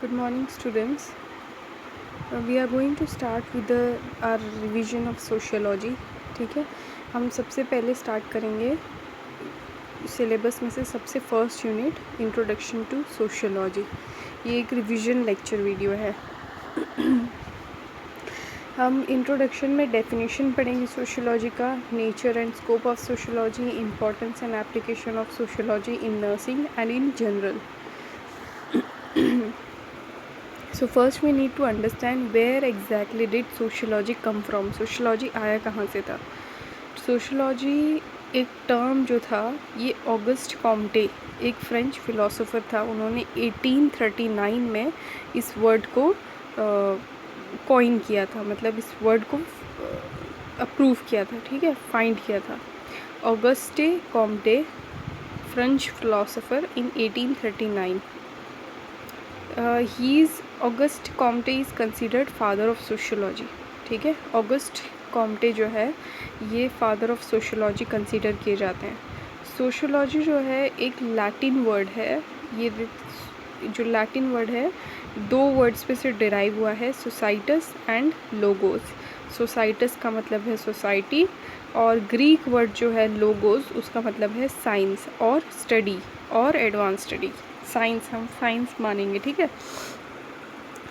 Good morning, students. We are going to start with our revision of sociology. ठीक है, हम सबसे पहले स्टार्ट करेंगे सिलेबस में से सबसे first unit introduction to sociology. ये एक रिवीजन लेक्चर वीडियो है। हम इंट्रोडक्शन में डेफिनेशन पढ़ेंगे सोशियोलॉजी का, nature and scope of sociology, importance and application of sociology in nursing and in general. So first we need to understand where exactly did sociology come from. Sociology आया कहाँ से था? Sociology एक term जो था, ये August Comte एक French philosopher था, उन्होंने 1839 में इस वर्ड को कॉइन किया था, मतलब इस वर्ड को अप्रूव किया था, ठीक है, फाइंड किया था। Auguste Comte, French philosopher in 1839। August Comte is considered father of sociology. ठीक है, ऑगस्ट कॉम्टे जो है ये फादर ऑफ सोशियोलॉजी कंसिडर किए जाते हैं। सोशियोलॉजी जो है एक लैटिन वर्ड है, ये जो लैटिन वर्ड है दो वर्ड्स पे से डिराइव हुआ है, सोसाइटस एंड लोगोस। सोसाइटस का मतलब है सोसाइटी और ग्रीक वर्ड जो है लोगोस, उसका मतलब है साइंस और स्टडी और एडवांस स्टडी। साइंस हम साइंस मानेंगे, ठीक है।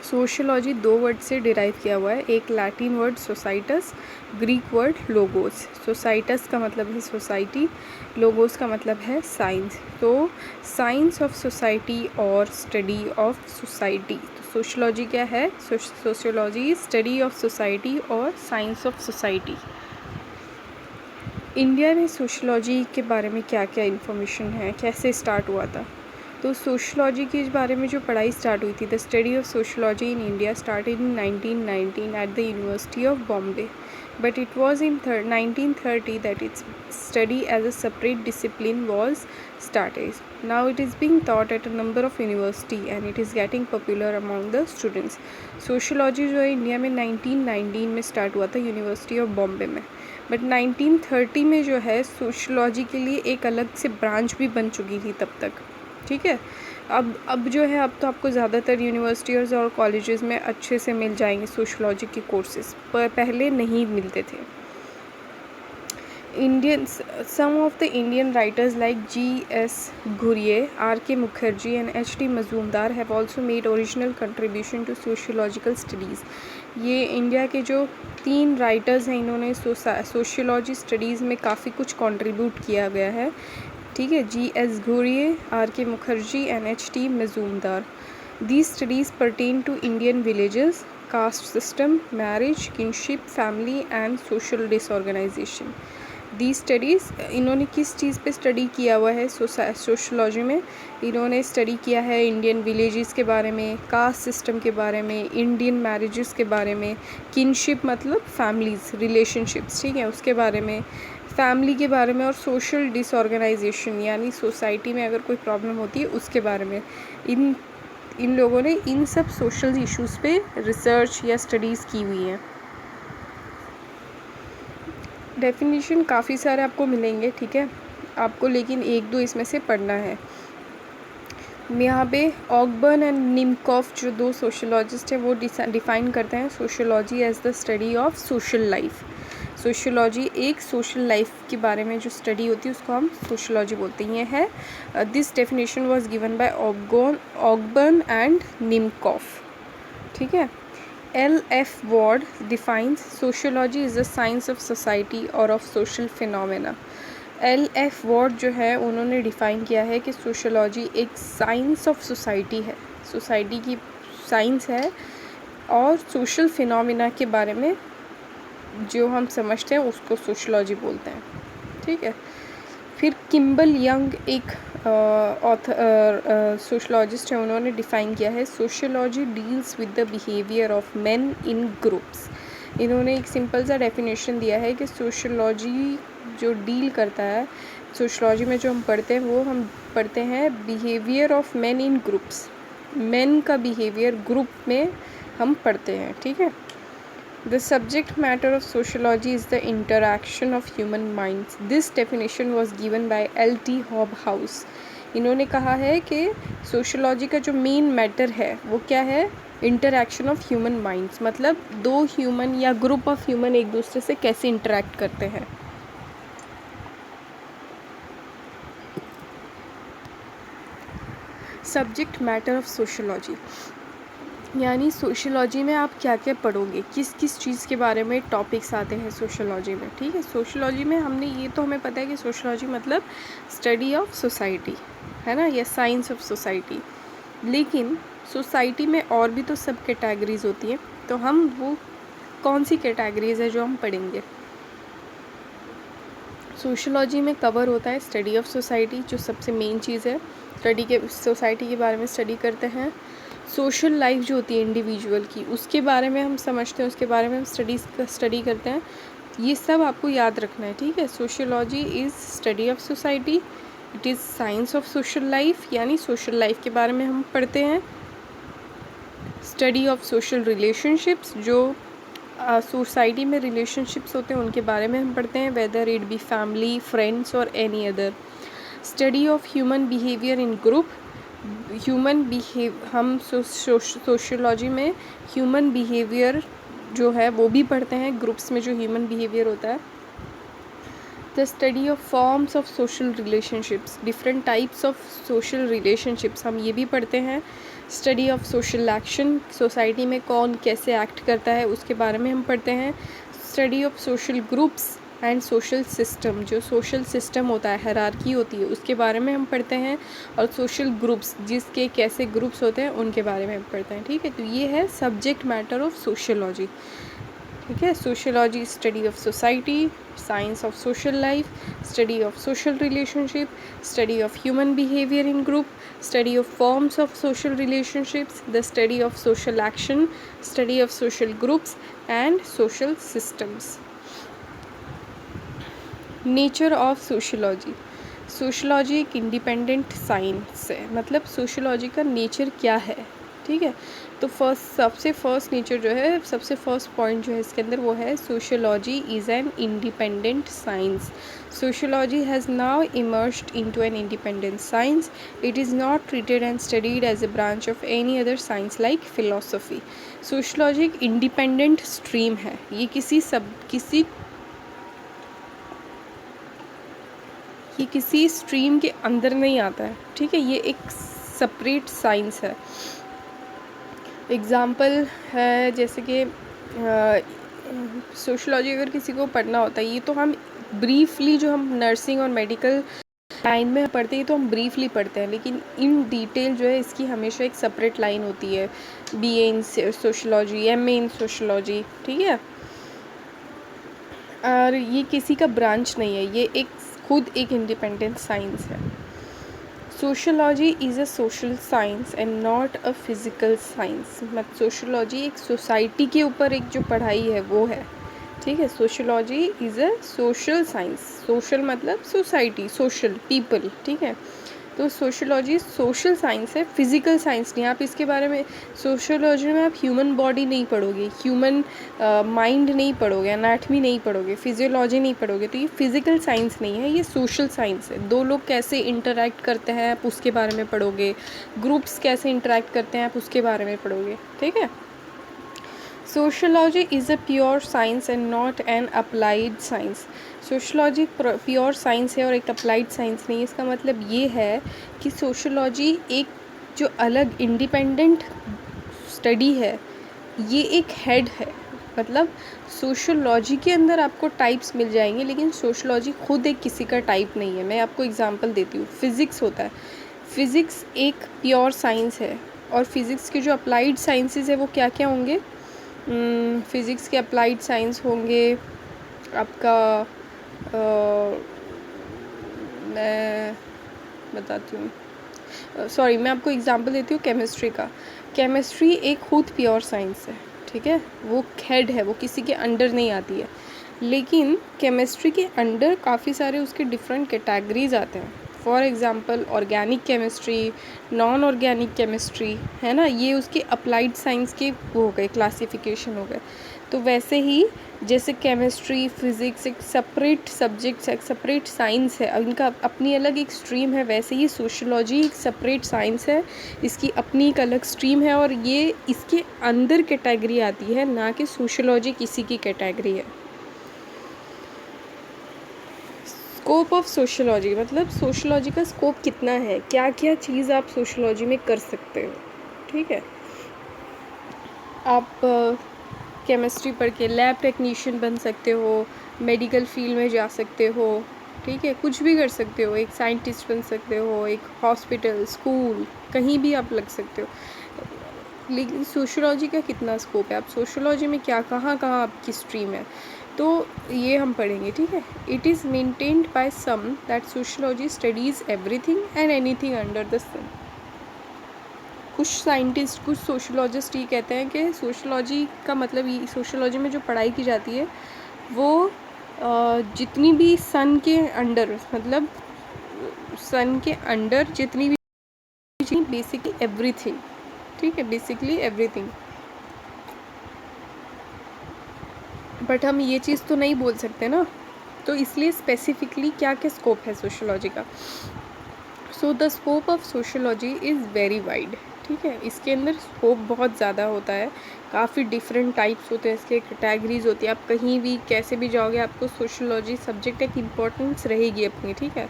सोशियोलॉजी दो वर्ड से डिराइव किया हुआ है, एक Latin word societas, Greek word logos. Societas का मतलब है सोसाइटी, लोगोस का मतलब है साइंस। तो साइंस ऑफ सोसाइटी और स्टडी ऑफ सोसाइटी। तो सोशियोलॉजी क्या है? सोशियोलॉजी स्टडी ऑफ सोसाइटी और साइंस ऑफ सोसाइटी। इंडिया में सोशियोलॉजी के बारे में क्या क्या इन्फॉर्मेशन है, कैसे स्टार्ट हुआ था? तो सोशियोलॉजी के बारे में जो पढ़ाई स्टार्ट हुई थी, the study of sociology in India started in 1919 at the university of Bombay, but it was in 1930 that its study as a separate discipline was started. Now it is being taught at a number of university and it is getting popular among the students. Sociology जो है India में 1919 में start हुआ था university of Bombay में, but 1930 में जो है सोशियोलॉजी के लिए एक अलग से ब्रांच भी बन चुकी थी तब तक, ठीक है। अब जो है, अब तो आपको ज़्यादातर यूनिवर्सिटीज़ और कॉलेजेस में अच्छे से मिल जाएंगे सोशियोलॉजी के कोर्सेज, पर पहले नहीं मिलते थे। Some of the Indian writers like G.S. Ghurye, R.K. Mukherjee and H.T. Mazumdar have also made original contribution to sociological studies. ये इंडिया के जो 3 राइटर्स हैं, इन्होंने सोशियोलॉजी स्टडीज़ में काफ़ी कुछ कंट्रीब्यूट किया गया है, ठीक है। G.S. Ghurye, R.K. Mukherjee and H.T. Mazumdar. These studies pertain to Indian villages, caste system, marriage, kinship, family and social disorganization. The studies, इन्होंने किस चीज़ पे स्टडी किया हुआ है? सोशियोलॉजी में इन्होंने स्टडी किया है इंडियन विलेजेस के बारे में, कास्ट सिस्टम के बारे में, इंडियन मैरिजेस के बारे में, किनशिप मतलब फैमिलीज़, रिलेशनशिप्स, ठीक है, उसके बारे में, फैमिली के बारे में, और सोशल डिसऑर्गेनाइजेशन यानी सोसाइटी में अगर कोई प्रॉब्लम होती है उसके बारे में। इन लोगों ने इन सब सोशल इश्यूज़ पे रिसर्च या स्टडीज़ की हुई हैं। डेफिनेशन काफ़ी सारे आपको मिलेंगे, ठीक है, आपको लेकिन एक दो इसमें से पढ़ना है। यहाँ पे ऑकबर्न एंड निमकॉफ जो दो सोशियोलॉजिस्ट हैं वो डिफ़ाइन करते हैं sociology as the study of social life. Sociology एक सोशल लाइफ के बारे में जो स्टडी होती है उसको हम सोशियोलॉजी बोलते हैं। ये है this definition was given by Ogburn and Nimkoff, ठीक है। L.F. Ward defines sociology is the science of society or of social phenomena. L.F. Ward जो है उन्होंने डिफ़ाइन किया है कि सोशियोलॉजी एक साइंस ऑफ सोसाइटी है, सोसाइटी की साइंस है और सोशल फिनोमिना के बारे में जो हम समझते हैं उसको सोशियोलॉजी बोलते हैं, ठीक है। फिर किम्बल यंग एक सोशलॉजिस्ट है, उन्होंने डिफ़ाइन किया है sociology deals with the behaviour of main in groups. इन्होंने एक सिंपल सा डेफिनेशन दिया है कि सोशियोलॉजी जो डील करता है, सोशियोलॉजी में जो हम पढ़ते हैं वो हम पढ़ते हैं behaviour of main in groups, main का बिहेवियर ग्रुप में हम पढ़ते हैं, ठीक है। The subject matter of sociology is the interaction of human minds. This definition was given by L.T. Hobhouse. इन्होंने कहा है कि सोशियोलॉजी का जो मेन मैटर है वो क्या है, इंटरैक्शन ऑफ ह्यूमन माइंड्स, मतलब दो ह्यूमन या ग्रुप ऑफ ह्यूमन एक दूसरे से कैसे इंटरैक्ट करते हैं। सब्जेक्ट मैटर ऑफ सोशियोलॉजी, यानी सोशियोलॉजी में आप क्या क्या पढ़ोगे, किस किस चीज़ के बारे में टॉपिक्स आते हैं सोशियोलॉजी में। ठीक है, सोशियोलॉजी में हमने ये तो हमें पता है कि सोशियोलॉजी मतलब स्टडी ऑफ सोसाइटी है ना, या साइंस ऑफ सोसाइटी। लेकिन सोसाइटी में और भी तो सब कैटेगरीज होती हैं, तो हम वो कौन सी कैटेगरीज है जो हम पढ़ेंगे। सोशियोलॉजी में कवर होता है स्टडी ऑफ सोसाइटी, जो सबसे मेन चीज़ है, स्टडी के सोसाइटी के बारे में स्टडी करते हैं। सोशल लाइफ जो होती है इंडिविजुअल की, उसके बारे में हम समझते हैं, उसके बारे में हम स्टडी करते हैं। ये सब आपको याद रखना है। ठीक है, sociology is study of society, it is science of social life, यानी सोशल लाइफ के बारे में हम पढ़ते हैं। स्टडी ऑफ सोशल रिलेशनशिप्स, जो सोसाइटी में रिलेशनशिप्स होते हैं उनके बारे में हम पढ़ते हैं, whether it be family, friends और any other. Study of human behaviour in group, हम सोशियोलॉजी में ह्यूमन बिहेवियर जो है वो भी पढ़ते हैं, ग्रुप्स में जो ह्यूमन बिहेवियर होता है। The study of forms of social relationships, different types of social relationships हम ये भी पढ़ते हैं। Study of social action, society में कौन कैसे एक्ट करता है उसके बारे में हम पढ़ते हैं। Study of social groups and social system, जो सोशल सिस्टम होता है, हायरार्की होती है, उसके बारे में हम पढ़ते हैं। और सोशल ग्रुप्स, जिसके कैसे ग्रुप्स होते हैं उनके बारे में हम पढ़ते हैं। ठीक है, तो ये है सब्जेक्ट मैटर ऑफ सोशियोलॉजी। ठीक है, sociology study of society, science of social life, study of social relationship, study of human behaviour in group, study of forms of social relationships, the study of social action, study of social groups and social systems. Nature of sociology, sociology एक independent science है, मतलब sociology का nature क्या है। ठीक है, तो सबसे फर्स्ट नेचर जो है, सबसे फर्स्ट पॉइंट जो है इसके अंदर वो है sociology is an independent science. Sociology has now emerged into an independent science, it is not treated and studied as a branch of any other science like philosophy. Sociology एक independent stream है, ये किसी stream के अंदर नहीं आता है। ठीक है, ये एक सेपरेट साइंस है। एग्ज़ाम्पल है जैसे कि सोशियोलॉजी अगर किसी को पढ़ना होता है, ये तो हम ब्रीफली, जो हम नर्सिंग और मेडिकल लाइन में पढ़ते हैं तो हम ब्रीफली पढ़ते हैं, लेकिन इन डिटेल जो है इसकी हमेशा एक सेपरेट लाइन होती है, BA इन सोशियोलॉजी, MA इन सोशियोलॉजी। ठीक है, और ये किसी का ब्रांच नहीं है, ये खुद एक इंडिपेंडेंट साइंस है। Sociology is a social science and not a physical science, मतलब सोशियोलॉजी एक सोसाइटी के ऊपर एक जो पढ़ाई है वो है। ठीक है, sociology is a social science, social मतलब सोसाइटी, सोशल पीपल। ठीक है, तो सोशियोलॉजी सोशल साइंस है, फिज़िकल साइंस नहीं। आप इसके बारे में सोशियोलॉजी में आप ह्यूमन बॉडी नहीं पढ़ोगे, ह्यूमन माइंड नहीं पढ़ोगे, एनाटमी नहीं पढ़ोगे, फिजियोलॉजी नहीं पढ़ोगे, तो ये फिज़िकल साइंस नहीं है, ये सोशल साइंस है। दो लोग कैसे इंटरैक्ट करते हैं आप उसके बारे में पढ़ोगे, ग्रुप्स कैसे इंटरैक्ट करते हैं आप उसके बारे में पढ़ोगे। ठीक है, sociology is a pure science and not an applied science. Sociology pure science है और एक अप्लाइड साइंस नहीं। इसका मतलब ये है कि सोशियोलॉजी एक जो अलग इंडिपेंडेंट स्टडी है, ये एक हेड है, मतलब सोशियोलॉजी के अंदर आपको टाइप्स मिल जाएंगे, लेकिन सोशियोलॉजी खुद एक किसी का टाइप नहीं है। मैं आपको एग्जांपल देती हूँ, फिज़िक्स होता है, फ़िज़िक्स एक प्योर साइंस है, और फिज़िक्स के जो अप्लाइड साइंसेस है वो क्या क्या होंगे। फ़िज़िक्स के अप्लाइड साइंस होंगे आपका, मैं बताती हूँ, सॉरी मैं आपको एग्जांपल देती हूँ केमिस्ट्री का। केमिस्ट्री एक खुद प्योर साइंस है, ठीक है, वो हेड है, वो किसी के अंडर नहीं आती है, लेकिन केमिस्ट्री के अंडर काफ़ी सारे उसके डिफरेंट कैटेगरीज आते हैं। For example organic chemistry, non organic chemistry, है ना, ये उसके अप्लाइड साइंस के वो हो गए, क्लासिफिकेशन हो गए। तो वैसे ही जैसे केमिस्ट्री, फिज़िक्स एक सेपरेट सब्जेक्ट्स है, एक सेपरेट साइंस है, इनका अपनी अलग एक स्ट्रीम है, वैसे ही सोशियोलॉजी एक सेपरेट साइंस है, इसकी अपनी एक अलग स्ट्रीम है और ये इसके अंदर कैटेगरी आती है, ना कि सोशियोलॉजी किसी की कैटेगरी है। स्कोप ऑफ सोशियोलॉजी मतलब सोशियोलॉजी का स्कोप कितना है, क्या क्या चीज़ आप सोशियोलॉजी में कर सकते हो। ठीक है, आप केमिस्ट्री पढ़ के लैब टेक्नीशियन बन सकते हो, मेडिकल फील्ड में जा सकते हो, ठीक है, कुछ भी कर सकते हो, एक साइंटिस्ट बन सकते हो, एक हॉस्पिटल, स्कूल, कहीं भी आप लग सकते हो। लेकिन सोशियोलॉजी का कितना स्कोप है, आप सोशियोलॉजी में क्या कहाँ कहाँ आपकी स्ट्रीम है, तो ये हम पढ़ेंगे। ठीक है, it is maintained by some that sociology studies everything and anything under the sun. कुछ साइंटिस्ट, कुछ सोशियोलॉजिस्ट ये कहते हैं कि सोशियोलॉजी का मतलब ये, सोशियोलॉजी में जो पढ़ाई की जाती है वो जितनी भी सन के अंडर, मतलब सन के अंडर जितनी भी चीज़, बेसिकली एवरीथिंग। ठीक है, बेसिकली एवरीथिंग। बट हम ये चीज़ तो नहीं बोल सकते ना, तो इसलिए स्पेसिफिकली क्या क्या स्कोप है सोशियोलॉजी का। So the scope of sociology is very wide. ठीक है, इसके अंदर स्कोप बहुत ज़्यादा होता है, काफ़ी डिफरेंट टाइप्स होते हैं, इसके कैटेगरीज होती है। आप कहीं भी कैसे भी जाओगे आपको सोशियोलॉजी सब्जेक्ट एक इम्पोर्टेंस रहेगी अपनी। ठीक है,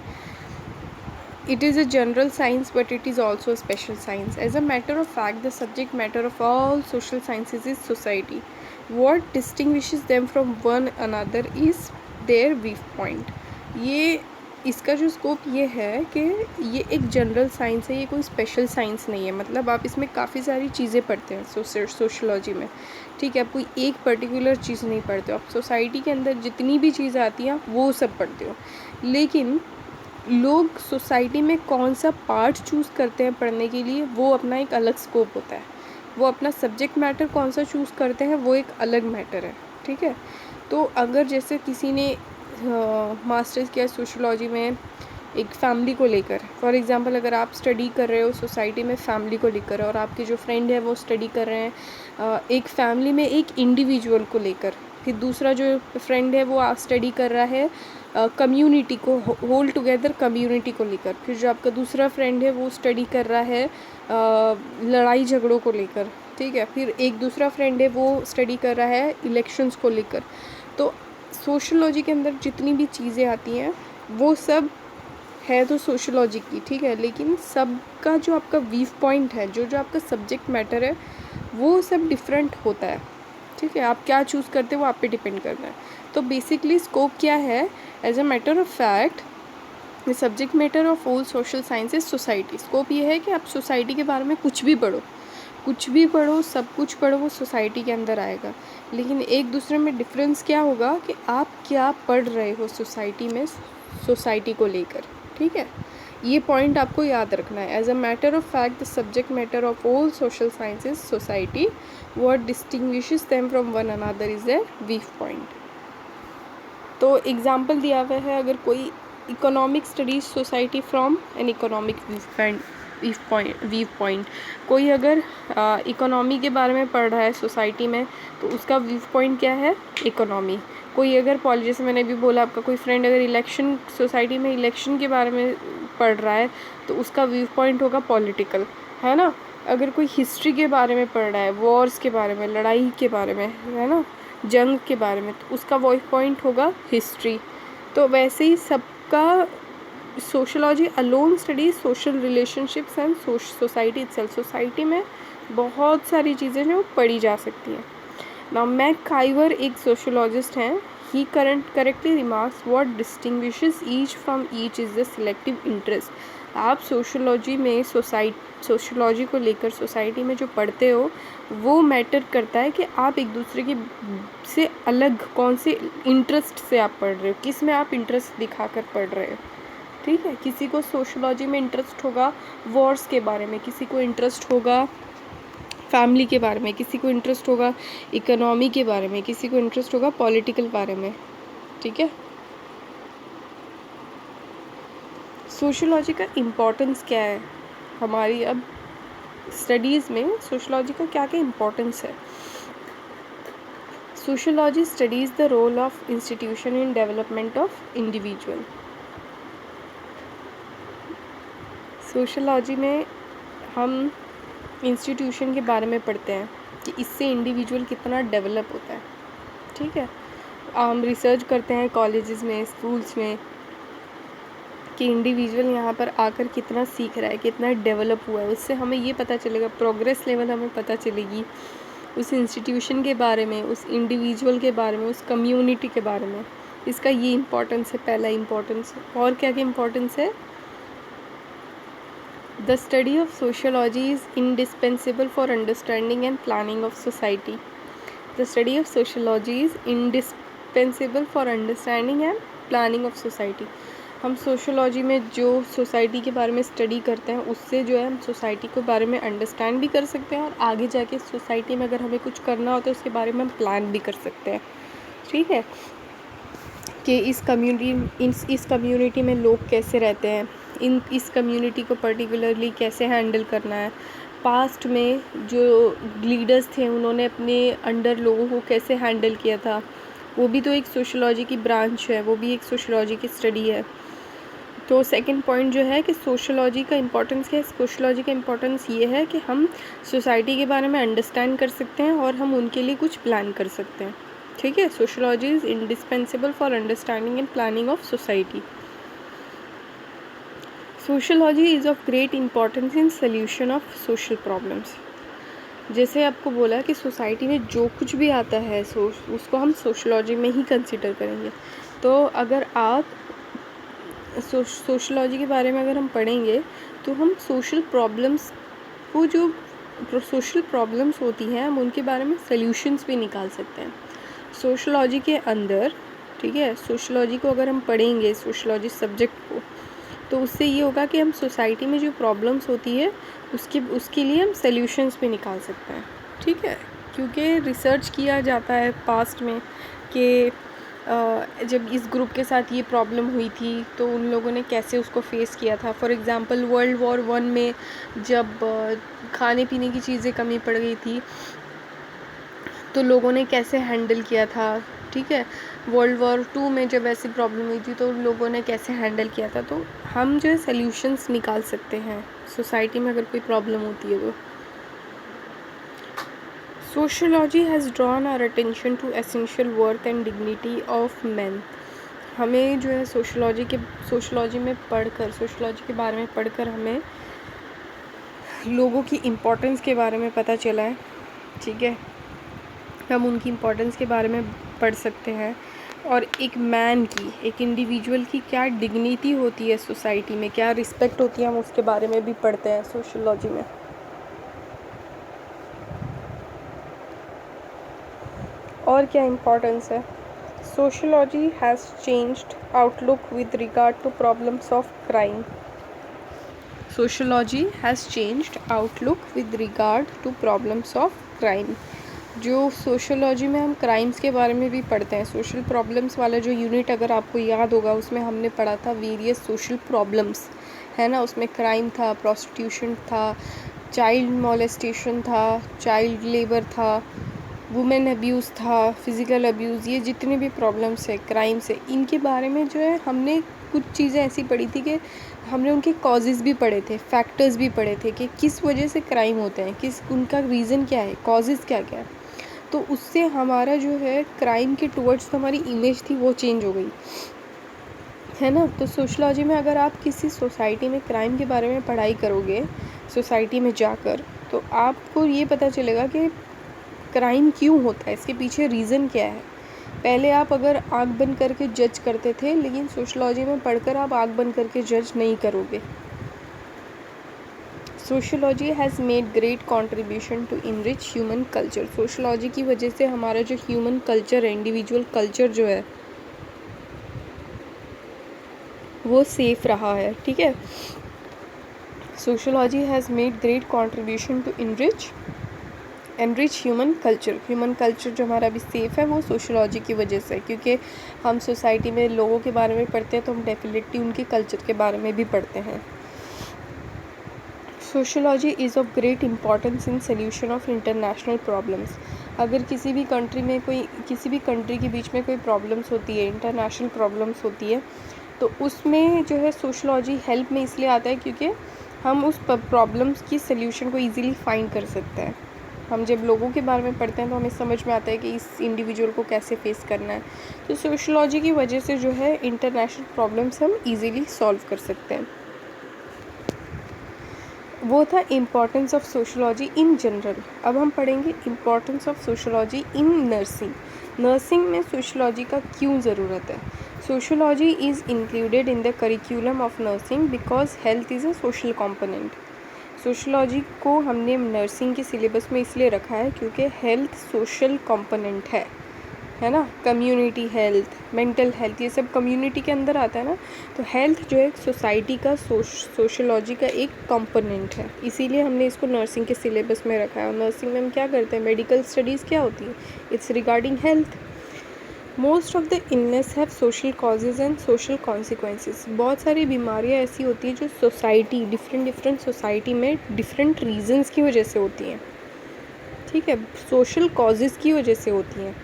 it is a general science but it is also a special science. As a matter of fact, the subject matter of all social sciences is society. What distinguishes them from one another is their viewpoint. ये इसका जो scope ये है कि ये एक general science है, ये कोई स्पेशल साइंस नहीं है। मतलब आप इसमें काफ़ी सारी चीज़ें पढ़ते हैं सोशियोलॉजी में। ठीक है, आप कोई एक पर्टिकुलर चीज़ नहीं पढ़ते हो, आप सोसाइटी के अंदर जितनी भी चीज़ें आती हैं वो सब पढ़ते हो। लेकिन लोग सोसाइटी में कौन सा पार्ट चूज़ करते हैं पढ़ने के लिए, वो अपना एक अलग स्कोप होता है। वो अपना सब्जेक्ट मैटर कौन सा चूज़ करते हैं वो एक अलग मैटर है। ठीक है, तो अगर जैसे किसी ने मास्टर्स किया सोशियोलॉजी में एक फैमिली को लेकर, फॉर एग्जांपल अगर आप स्टडी कर रहे हो सोसाइटी में फैमिली को लेकर और आपके जो फ्रेंड है वो स्टडी कर रहे हैं एक फैमिली में एक इंडिविजुअल को लेकर, फिर दूसरा जो फ्रेंड है वो स्टडी कर रहा है कम्युनिटी को, होल टुगेदर कम्युनिटी को लेकर, फिर जो आपका दूसरा फ्रेंड है वो स्टडी कर रहा है लड़ाई झगड़ों को लेकर। ठीक है, फिर एक दूसरा फ्रेंड है वो स्टडी कर रहा है इलेक्शंस को लेकर। तो सोशियोलॉजी के अंदर जितनी भी चीज़ें आती हैं वो सब है तो सोशियोलॉजी की। ठीक है, लेकिन सबका जो आपका व्यू पॉइंट है, जो जो आपका सब्जेक्ट मैटर है वो सब डिफरेंट होता है। ठीक है, आप क्या चूज़ करते हो वो आप पे डिपेंड करता है। तो बेसिकली स्कोप क्या है, as a matter of fact the subject matter of all social sciences society. Scope ये है कि आप सोसाइटी के बारे में कुछ भी पढ़ो, कुछ भी पढ़ो, सब कुछ पढ़ो, वो सोसाइटी के अंदर आएगा। लेकिन एक दूसरे में डिफरेंस क्या होगा कि आप क्या पढ़ रहे हो सोसाइटी में, सोसाइटी को लेकर। ठीक है, ये पॉइंट आपको याद रखना है। As a matter of fact the subject matter of all social sciences society, what distinguishes them from one another is their view point. तो एग्जाम्पल दिया हुआ है, अगर कोई economic studies society from an economic view point, कोई अगर economy के बारे में पढ़ रहा है सोसाइटी में तो उसका व्यू पॉइंट क्या है, इकोनॉमी। कोई अगर जैसे मैंने भी बोला, आपका कोई फ्रेंड अगर इलेक्शन, सोसाइटी में इलेक्शन के बारे में पढ़ रहा है तो उसका व्यू पॉइंट होगा पॉलिटिकल, है ना। अगर कोई हिस्ट्री के बारे में पढ़ रहा है, वॉर्स के बारे में, लड़ाई के बारे में, है ना, जंग के बारे में, तो उसका व्यू पॉइंट होगा हिस्ट्री। तो वैसे ही सबका sociology alone study social relationships and society itself. Society में बहुत सारी चीज़ें जो पढ़ी जा सकती हैं। नाउ मैकआइवर एक सोशोलॉजिस्ट हैं, he correctly remarks what distinguishes each from each is the selective interest. आप सोशोलॉजी में सोशोलॉजी को लेकर सोसाइटी में जो पढ़ते हो वो मैटर करता है कि आप एक दूसरे के से अलग कौन से इंटरेस्ट से आप पढ़ रहे हो, किस में आप इंटरेस्ट दिखाकर पढ़ रहे हो। ठीक है, किसी को सोशोलॉजी में इंटरेस्ट होगा वॉर्स के बारे में, किसी को इंटरेस्ट होगा फैमिली के बारे में, किसी को इंटरेस्ट होगा इकोनॉमी के बारे में, किसी को इंटरेस्ट होगा पॉलिटिकल बारे में। ठीक है, सोशोलॉजी का इम्पोर्टेंस क्या है हमारी अब स्टडीज़ में, सोशोलॉजी का क्या क्या इम्पोर्टेंस है। Sociology studies the role of institution in development of individual. Sociology में हम इंस्टीट्यूशन के बारे में पढ़ते हैं कि इससे इंडिविजुअल कितना डेवलप होता है। ठीक है, हम रिसर्च करते हैं कॉलेजेस में, स्कूल्स में, कि इंडिविजुअल यहाँ पर आकर कितना सीख रहा है, कितना डेवलप हुआ है। उससे हमें ये पता चलेगा, प्रोग्रेस लेवल हमें पता चलेगी उस इंस्टीट्यूशन के बारे में, उस इंडिविजुअल के बारे में, उस कम्युनिटी के बारे में। इसका ये इम्पोर्टेंस है, पहला इम्पोर्टेंस। और क्या क्या इम्पोर्टेंस है? The study of sociology is indispensable for understanding and planning of society. The study of sociology is indispensable for understanding and planning of society. हम सोशियोलॉजी में जो सोसाइटी के बारे में स्टडी करते हैं, उससे जो है हम सोसाइटी के बारे में अंडरस्टैंड भी कर सकते हैं, और आगे जाके सोसाइटी में अगर हमें कुछ करना हो तो उसके बारे में हम प्लान भी कर सकते हैं। ठीक है, कि इस कम्युनिटी में लोग कैसे रहते हैं, इस कम्युनिटी को पर्टिकुलरली कैसे हैंडल करना है। पास्ट में जो लीडर्स थे उन्होंने अपने अंडर लोगों को कैसे हैंडल किया था, वो भी तो एक सोशियोलॉजी की ब्रांच है, वो भी एक सोशियोलॉजी की स्टडी है। तो सेकंड पॉइंट जो है कि सोशियोलॉजी का इम्पोर्टेंस क्या है? सोशियोलॉजी का इम्पोर्टेंस ये है कि हम सोसाइटी के बारे में अंडरस्टैंड कर सकते हैं और हम उनके लिए कुछ प्लान कर सकते हैं। ठीक है, sociology is indispensable for understanding and planning of society. Sociology is of great importance in solution of social problems. जैसे आपको बोला कि सोसाइटी में जो कुछ भी आता है उसको हम सोशियोलॉजी में ही कंसिडर करेंगे। तो अगर आप सोशियोलॉजी के बारे में अगर हम पढ़ेंगे तो हम सोशल प्रॉब्लम्स को, जो सोशल प्रॉब्लम्स होती हैं, हम उनके बारे में सल्यूशंस भी निकाल सकते हैं सोशियोलॉजी के अंदर। ठीक है, सोशियोलॉजी को अगर हम पढ़ेंगे, सोशियोलॉजी सब्जेक्ट को, तो उससे ये होगा कि हम सोसाइटी में जो प्रॉब्लम्स होती है उसके लिए हम सल्यूशंस भी निकाल सकते हैं। ठीक है, क्योंकि रिसर्च किया जाता है पास्ट में कि जब इस ग्रुप के साथ ये प्रॉब्लम हुई थी तो उन लोगों ने कैसे उसको फेस किया था। फॉर एग्ज़ाम्पल वर्ल्ड वॉर 1 में जब खाने पीने की चीज़ें कमी पड़ गई थी तो लोगों ने कैसे हैंडल किया था। ठीक है, वर्ल्ड वॉर 2 में जब ऐसी प्रॉब्लम हुई थी तो लोगों ने कैसे हैंडल किया था। तो हम जो है सल्यूशंस निकाल सकते हैं सोसाइटी में अगर कोई प्रॉब्लम होती है तो। Sociology has drawn our attention to essential worth and dignity of man. हमें जो है सोशियोलॉजी में पढ़कर, सोशियोलॉजी के बारे में पढ़कर हमें लोगों की इम्पोर्टेंस के बारे में पता चला है। ठीक है, हम उनकी इम्पोर्टेंस के बारे में पढ़ सकते हैं, और एक मैन की, एक इंडिविजुअल की क्या डिग्निटी होती है सोसाइटी में, क्या रिस्पेक्ट होती है, हम उसके बारे में भी पढ़ते हैं सोशियोलॉजी में। और क्या इम्पोर्टेंस है? Sociology has changed outlook with regard to problems of crime. Sociology has changed outlook with regard to problems of crime. जो सोशियोलॉजी में हम क्राइम्स के बारे में भी पढ़ते हैं, सोशल प्रॉब्लम्स वाला जो यूनिट अगर आपको याद होगा उसमें हमने पढ़ा था वेरियस सोशल प्रॉब्लम्स, है ना। उसमें क्राइम था, प्रोस्टिट्यूशन था, चाइल्ड मोलेस्टेशन था, चाइल्ड लेबर था, वुमेन अब्यूज़ था, फिज़िकल अब्यूज़, ये जितने भी प्रॉब्लम्स है क्राइम्स है, इनके बारे में जो है हमने कुछ चीज़ें ऐसी पढ़ी थी कि हमने उनके कॉजेज़ भी पढ़े थे, फैक्टर्स भी पढ़े थे कि किस वजह से क्राइम होते हैं, किस उनका रीज़न क्या है, कॉजेज़ क्या क्या है। तो उससे हमारा जो है क्राइम के टुवर्ड्स हमारी इमेज थी वो चेंज हो गई, है ना। तो सोशियोलॉजी में अगर आप किसी सोसाइटी में क्राइम के बारे में पढ़ाई करोगे सोसाइटी में जाकर, तो आपको ये पता चलेगा कि क्राइम क्यों होता है, इसके पीछे रीज़न क्या है। पहले आप अगर आँख बंद करके जज करते थे, लेकिन सोशियोलॉजी में पढ़कर आप आँख बंद करके जज नहीं करोगे। Sociology has made great contribution to enrich human culture. Sociology की वजह से हमारा जो ह्यूमन कल्चर है, इंडिविजुअल कल्चर जो है वो सेफ रहा है। ठीक है, sociology has made great contribution to enrich human culture. Human culture जो हमारा अभी सेफ़ है वो सोशियोलॉजी की वजह से, क्योंकि हम सोसाइटी में लोगों के बारे में पढ़ते हैं तो हम डेफिनेटली उनके कल्चर के बारे में भी पढ़ते हैं। Sociology is of great importance in solution of international problems. अगर किसी भी कंट्री के बीच में कोई प्रॉब्लम्स होती है, इंटरनेशनल प्रॉब्लम्स होती है, तो उसमें जो है सोशोलॉजी हेल्प में इसलिए आता है क्योंकि हम उस प्रॉब्लम्स की सल्यूशन को ईज़िली फाइंड कर सकते हैं। हम जब लोगों के बारे में पढ़ते हैं तो हमें समझ में आता है कि इस इंडिविजुअल को कैसे फेस करना है। तो सोशोलॉजी की वजह से जो है इंटरनेशनल प्रॉब्लम्स हम ईज़िली सॉल्व कर सकते हैं। वो था importance of sociology in general. अब हम पढ़ेंगे importance of sociology in nursing. Nursing में सोशोलॉजी का क्यों ज़रूरत है। Sociology is included in the curriculum of nursing because health is a social component. Sociology को हमने नर्सिंग के सिलेबस में इसलिए रखा है क्योंकि हेल्थ सोशल कंपोनेंट है ना। कम्युनिटी हेल्थ, मेंटल हेल्थ, ये सब कम्युनिटी के अंदर आता है ना। तो हेल्थ जो है सोसाइटी का सोशोलॉजी का एक कंपोनेंट है, इसीलिए हमने इसको नर्सिंग के सिलेबस में रखा है। और नर्सिंग में हम क्या करते हैं, मेडिकल स्टडीज़ क्या होती है, it's regarding health. Most of the illness have social causes and social consequences. बहुत सारी बीमारियाँ ऐसी होती हैं जो सोसाइटी, डिफरेंट सोसाइटी में डिफरेंट रीजंस की वजह से होती हैं, ठीक है, सोशल कॉजेज़ की वजह से होती हैं।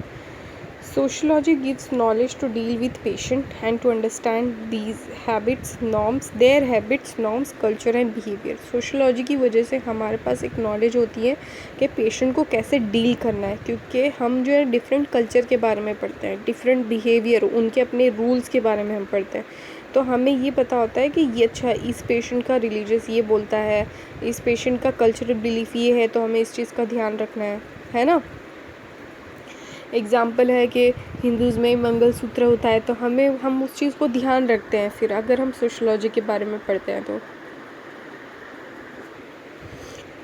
Sociology gives knowledge to deal with patient and to understand these habits, norms, culture and behavior. Sociology की वजह से हमारे पास एक नॉलेज होती है कि पेशेंट को कैसे डील करना है, क्योंकि हम जो है डिफरेंट कल्चर के बारे में पढ़ते हैं, डिफरेंट बिहेवियर, उनके अपने रूल्स के बारे में हम पढ़ते हैं। तो हमें ये पता होता है कि ये अच्छा, इस पेशेंट का रिलीजियस ये बोलता है, इस पेशेंट का कल्चरल बिलीफ ये है, तो हमें इस चीज़ का ध्यान रखना है ना। एग्ज़ाम्पल है कि हिंदूज़ में मंगलसूत्र होता है, तो हम उस चीज़ को ध्यान रखते हैं फिर अगर हम सोशोलॉजी के बारे में पढ़ते हैं तो।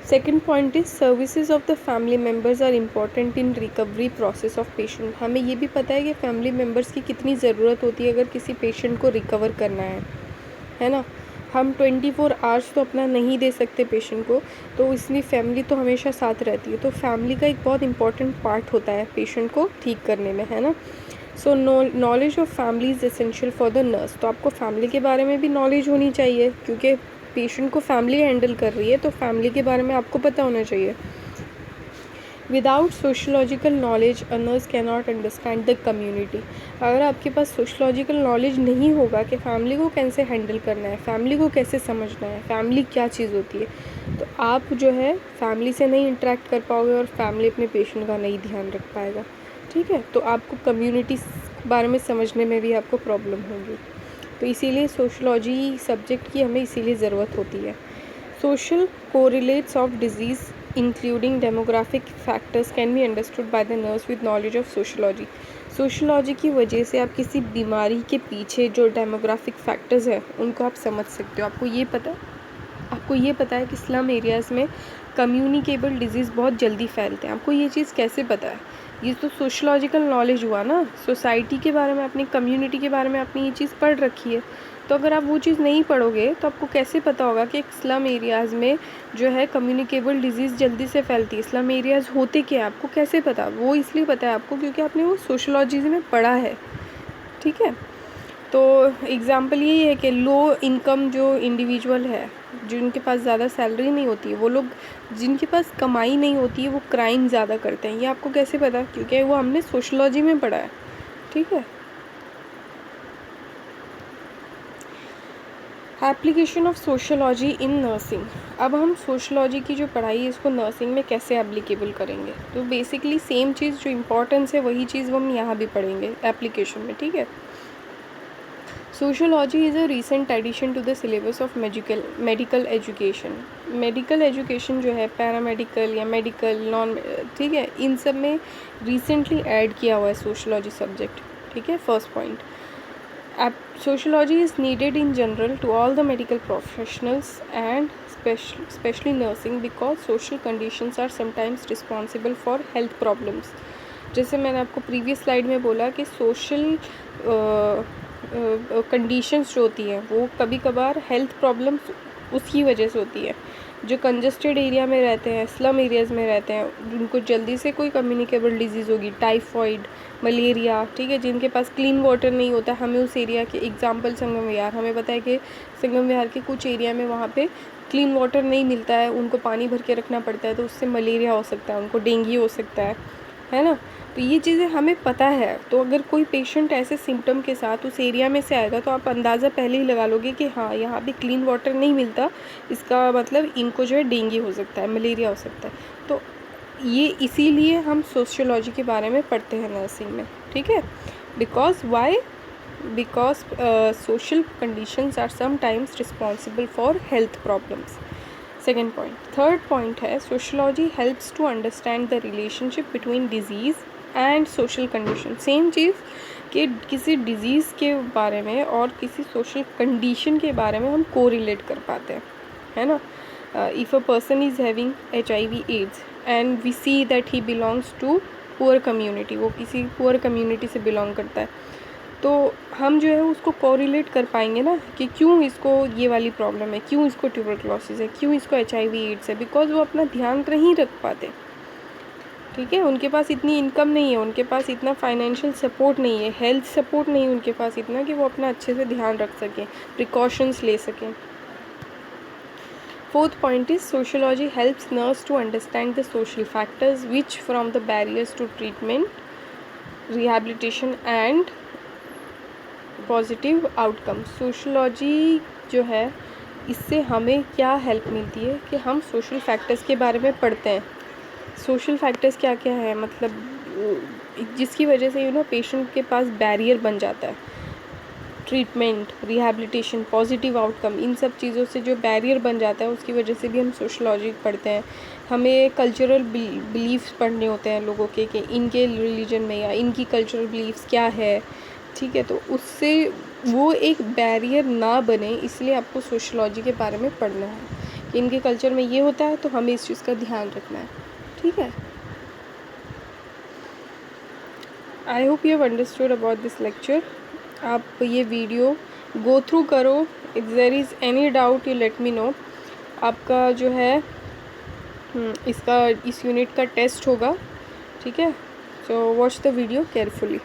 Second point is services of the family members are important in recovery process of patient. हमें ये भी पता है कि फैमिली मेम्बर्स की कितनी ज़रूरत होती है अगर किसी पेशेंट को रिकवर करना है ना। हम 24 आवर्स तो अपना नहीं दे सकते पेशेंट को, तो इसलिए फैमिली तो हमेशा साथ रहती है। तो फैमिली का एक बहुत इंपॉर्टेंट पार्ट होता है पेशेंट को ठीक करने में, है ना। सो knowledge of family is essential for the nurse. तो आपको फैमिली के बारे में भी नॉलेज होनी चाहिए, क्योंकि पेशेंट को फैमिली हैंडल कर रही है, तो फैमिली के बारे में आपको पता होना चाहिए। Without sociological knowledge a nurse can not understand the community. अगर आपके पास सोशोलॉजिकल नॉलेज नहीं होगा कि फैमिली को कैसे हैंडल करना है, फैमिली को कैसे समझना है, फैमिली क्या चीज़ होती है, तो आप जो है फैमिली से नहीं इंटरेक्ट कर पाओगे और फैमिली अपने पेशेंट का नहीं ध्यान रख पाएगा, ठीक है। तो आपको कम्युनिटी बारे में समझने में भी आपको प्रॉब्लम होगी। तो इसीलिए सोशोलॉजी सब्जेक्ट की हमें इसीलिए ज़रूरत होती है। Social correlates of disease including demographic factors can be understood by the nurse with knowledge of sociology. Sociology की वजह से आप किसी बीमारी के पीछे जो डेमोग्राफिक फैक्टर्स हैं उनको आप समझ सकते हो। आपको ये पता है कि स्लम एरियाज़ में कम्युनिकेबल डिजीज़ बहुत जल्दी फैलते हैं। आपको ये चीज़ कैसे पता है, ये तो सोशोलॉजिकल नॉलेज हुआ ना। सोसाइटी के बारे में, अपनी कम्युनिटी के बारे में आपने ये चीज़ पढ़ रखी है। तो अगर आप वो चीज़ नहीं पढ़ोगे तो आपको कैसे पता होगा कि स्लम एरियाज़ में जो है कम्युनिकेबल डिजीज़ जल्दी से फैलती है। स्लम एरियाज़ होते क्या है आपको कैसे पता, वो इसलिए पता है आपको क्योंकि आपने वो सोशोलॉजी में पढ़ा है, ठीक है। तो एग्ज़ाम्पल यही है कि लो इनकम जो इंडिविजुअल है, जिनके पास ज़्यादा सैलरी नहीं होती है, वो लोग जिनके पास कमाई नहीं होती है वो क्राइम ज़्यादा करते हैं। ये आपको कैसे पता, क्योंकि वो हमने सोशोलॉजी में पढ़ा है, ठीक है। Application of sociology in nursing. अब हम सोशोलॉजी की जो पढ़ाई है इसको नर्सिंग में कैसे एप्लीकेबल करेंगे। तो बेसिकली सेम चीज़ जो इम्पोर्टेंस है वही चीज़ हम यहाँ भी पढ़ेंगे एप्लीकेशन में, ठीक है। Sociology is a recent addition to the syllabus of medical education. Medical education जो है पैरामेडिकल या मेडिकल नॉन, ठीक है, इन सब में रिसेंटली ऐड किया हुआ है सोशोलॉजी सब्जेक्ट, ठीक है। First point, sociology is needed in general to all the medical professionals and especially nursing because social conditions are sometimes responsible for health problems। जैसे मैंने आपको प्रीवियस स्लाइड में बोला कि सोशल कंडीशंस जो होती हैं वो कभी कभार हेल्थ प्रॉब्लम्स उसकी वजह से होती है। जो कंजस्टेड एरिया में रहते हैं, स्लम एरियाज़ में रहते हैं, उनको जल्दी से कोई कम्युनिकेबल डिजीज़ होगी, टाइफॉइड, मलेरिया, ठीक है। जिनके पास क्लीन वाटर नहीं होता, हमें उस एरिया के एग्जांपल संगम विहार, हमें पता है कि संगम विहार के कुछ एरिया में वहाँ पे क्लीन वाटर नहीं मिलता है, उनको पानी भर के रखना पड़ता है, तो उससे मलेरिया हो सकता है, उनको डेंगू हो सकता है ना। तो ये चीज़ें हमें पता है। तो अगर कोई पेशेंट ऐसे सिम्टम के साथ उस एरिया में से आएगा तो आप अंदाज़ा पहले ही लगा लोगे कि हाँ, यहाँ पे क्लीन वाटर नहीं मिलता, इसका मतलब इनको जो है डेंगू हो सकता है, मलेरिया हो सकता है। तो ये इसीलिए हम सोशियोलॉजी के बारे में पढ़ते हैं नर्सिंग में, ठीक है। Because why, because social conditions are sometimes responsible for health problems. Second point. Third point है sociology helps to understand the relationship between disease and social condition. Same चीज़ कि किसी डिज़ीज़ के बारे में और किसी सोशल कंडीशन के बारे में हम कोरिलेट कर पाते हैं, है ना। If a person is having HIV AIDS and we see that he belongs to poor community, वो किसी पुअर कम्युनिटी से बिलोंग करता है, तो हम जो है उसको कोरिलेट कर पाएंगे ना कि क्यों इसको ये वाली प्रॉब्लम है, क्यों इसको ट्यूबरक्लोसिस है, क्यों इसको HIV AIDS है, बिकॉज वो अपना ध्यान नहीं रख पाते, ठीक है। उनके पास इतनी इनकम नहीं है, उनके पास इतना फाइनेंशियल सपोर्ट नहीं है, हेल्थ सपोर्ट नहीं है उनके पास इतना कि वो अपना अच्छे से ध्यान रख सकें, प्रिकॉशंस ले सकें। Fourth point is sociology helps nurse to understand the social factors which from the barriers to treatment, rehabilitation and positive outcome. Sociology जो है इससे हमें क्या हेल्प मिलती है कि हम सोशल फैक्टर्स के बारे में पढ़ते हैं। सोशल फैक्टर्स क्या क्या है, मतलब जिसकी वजह से पेशेंट के पास बैरियर बन जाता है, ट्रीटमेंट, रिहैबिलिटेशन, पॉजिटिव आउटकम, इन सब चीज़ों से जो बैरियर बन जाता है उसकी वजह से भी हम सोशलॉजी पढ़ते हैं। हमें कल्चरल बिलीफ्स पढ़ने होते हैं लोगों के कि इनके रिलीजन में या इनकी कल्चरल बिलीफ्स क्या है, ठीक है। तो उससे वो एक बैरियर ना बने, इसलिए आपको सोशलॉजी के बारे में पढ़ना है कि इनके कल्चर में ये होता है तो हमें इस चीज़ का ध्यान रखना है, ठीक है। I hope you have understood about this lecture. आप ये वीडियो गो थ्रू करो, if there is any doubt you let me know. आपका जो है इस यूनिट का टेस्ट होगा, ठीक है। So watch the video carefully.